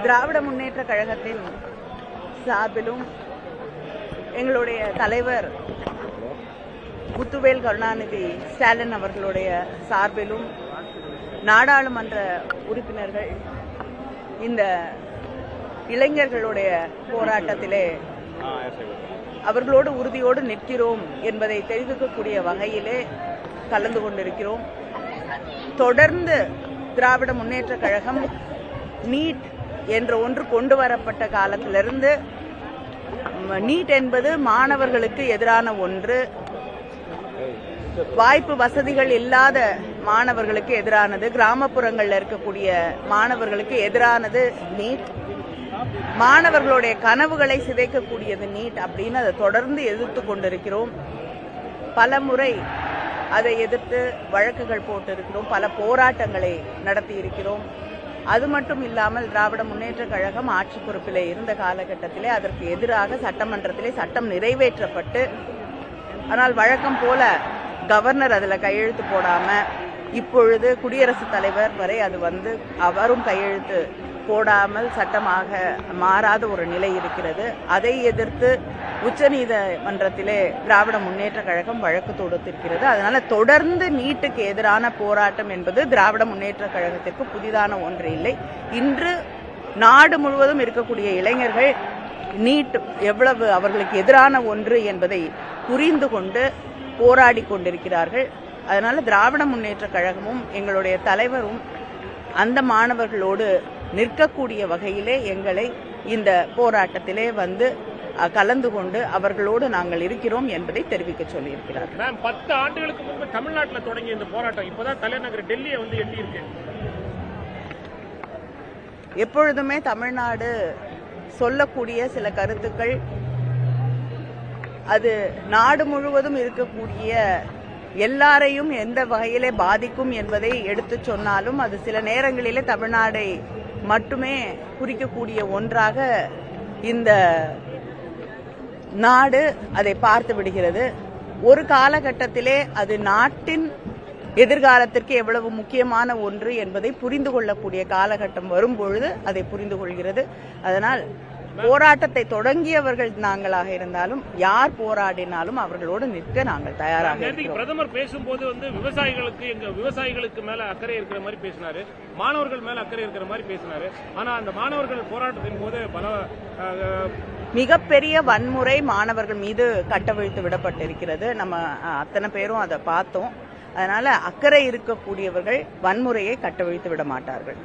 திராவிட முன்னேற்ற கழகத்தின் சார்பிலும் எங்களுடைய தலைவர் முத்துவேல் கருணாநிதி ஸ்டாலின் அவர்களுடைய சார்பிலும் நாடாளுமன்ற உறுப்பினர்கள் இந்த இளைஞர்களுடைய போராட்டத்திலே அவர்களோடு உறுதியோடு நிற்கிறோம் என்பதை தெரிவிக்கக்கூடிய வகையிலே கலந்து கொண்டிருக்கிறோம். தொடர்ந்து திராவிட முன்னேற்ற கழகம் நீட் என்ற ஒன்று கொண்டு வரப்பட்ட காலத்திலிருந்து நீட் என்பது மாணவர்களுக்கு எதிரான ஒன்று, வாய்ப்பு வசதிகள் இல்லாத மாணவர்களுக்கு எதிரானது, கிராமப்புறங்களில் இருக்கக்கூடிய மாணவர்களுக்கு எதிரானது நீட், மாணவர்களுடைய கனவுகளை சிதைக்கக்கூடியது நீட் அப்படின்னு அதை தொடர்ந்து எதிர்த்து கொண்டிருக்கிறோம். பல முறை அதை எதிர்த்து வழக்குகள் போட்டிருக்கிறோம், பல போராட்டங்களை நடத்தி இருக்கிறோம். அது மட்டும் இல்லாமல் திராவிட முன்னேற்ற கழகம் ஆட்சி பொறுப்பிலே இருந்த காலகட்டத்திலே அதற்கு எதிராக சட்டமன்றத்திலே சட்டம் நிறைவேற்றப்பட்டு, ஆனால் வழக்கம் போல கவர்னர் அதில் கையெழுத்து போடாம இப்பொழுது குடியரசுத் தலைவர் வரை அது அவரும் கையெழுத்து போடாமல் சட்டமாக மாறாத ஒரு நிலை இருக்கிறது. அதை எதிர்த்து உச்சநீதிமன்றத்திலே திராவிட முன்னேற்ற கழகம் வழக்கு தொடுத்திருக்கிறது. அதனால தொடர்ந்து நீட்டுக்கு எதிரான போராட்டம் என்பது திராவிட முன்னேற்ற கழகத்திற்கு புதிதான ஒன்று இல்லை. இன்று நாடு முழுவதும் இருக்கக்கூடிய இளைஞர்கள் நீட் எவ்வளவு அவர்களுக்கு எதிரான ஒன்று என்பதை புரிந்து கொண்டு போராடி கொண்டிருக்கிறார்கள். அதனால திராவிட முன்னேற்ற கழகமும் எங்களுடைய தலைவரும் அந்த மாணவர்களோடு நிற்கக்கூடிய வகையிலே எங்களை இந்த போராட்டத்திலே கலந்து கொண்டு அவர்களோடு நாங்கள் இருக்கிறோம் என்பதை தெரிவிக்க சொல்லியிருக்கிறார். 10 ஆண்டுகளுக்கு முன்பு தமிழ்நாட்டில் தொடங்கிய இந்த போராட்டம் இப்பதான் தலைநகர் டெல்லியை எட்டி இருக்கு. எப்பொழுதுமே தமிழ்நாடு சொல்லக்கூடிய சில கருத்துக்கள் அது நாடு முழுவதும் இருக்கக்கூடிய எல்லாரையும் எந்த வகையிலே பாதிக்கும் என்பதை எடுத்து சொன்னாலும் அது சில நேரங்களிலே தமிழ்நாடை மட்டுமே குறிக்கக்கூடிய ஒன்றாக இந்த நாடு அதை பார்த்து விடுகிறது. ஒரு காலகட்டத்திலே அது நாட்டின் எதிர்காலத்திற்கு எவ்வளவு முக்கியமான ஒன்று என்பதை புரிந்து கொள்ளக்கூடிய காலகட்டம் வரும்பொழுது அதை புரிந்து கொள்கிறது. அதனால் போராட்டத்தை தொடங்கியவர்கள் நாங்களாக இருந்தாலும் யார் போராடினாலும் அவர்களோடு நிற்க நாங்கள் தயாராக இருக்கிறோம். பிரதமர் பேசும்போது விவசாயிகளுக்கு மேல அக்கறை இருக்கிற மாதிரி பேசினாரு, மாணவர்கள் மேல அக்கறை இருக்கிற மாதிரி பேசினாரு. ஆனா அந்த மாணவர்கள் போராட்டத்தின் போது பல மிகப்பெரிய வன்முறை மாணவர்கள் மீது கட்டவிழ்த்து விடப்பட்டிருக்கிறது. நம்ம அத்தனை பேரும் அதை பார்த்தோம். அதனால அக்கறை இருக்கக்கூடியவர்கள் வன்முறையை கட்டவிழ்த்து விட மாட்டார்கள்.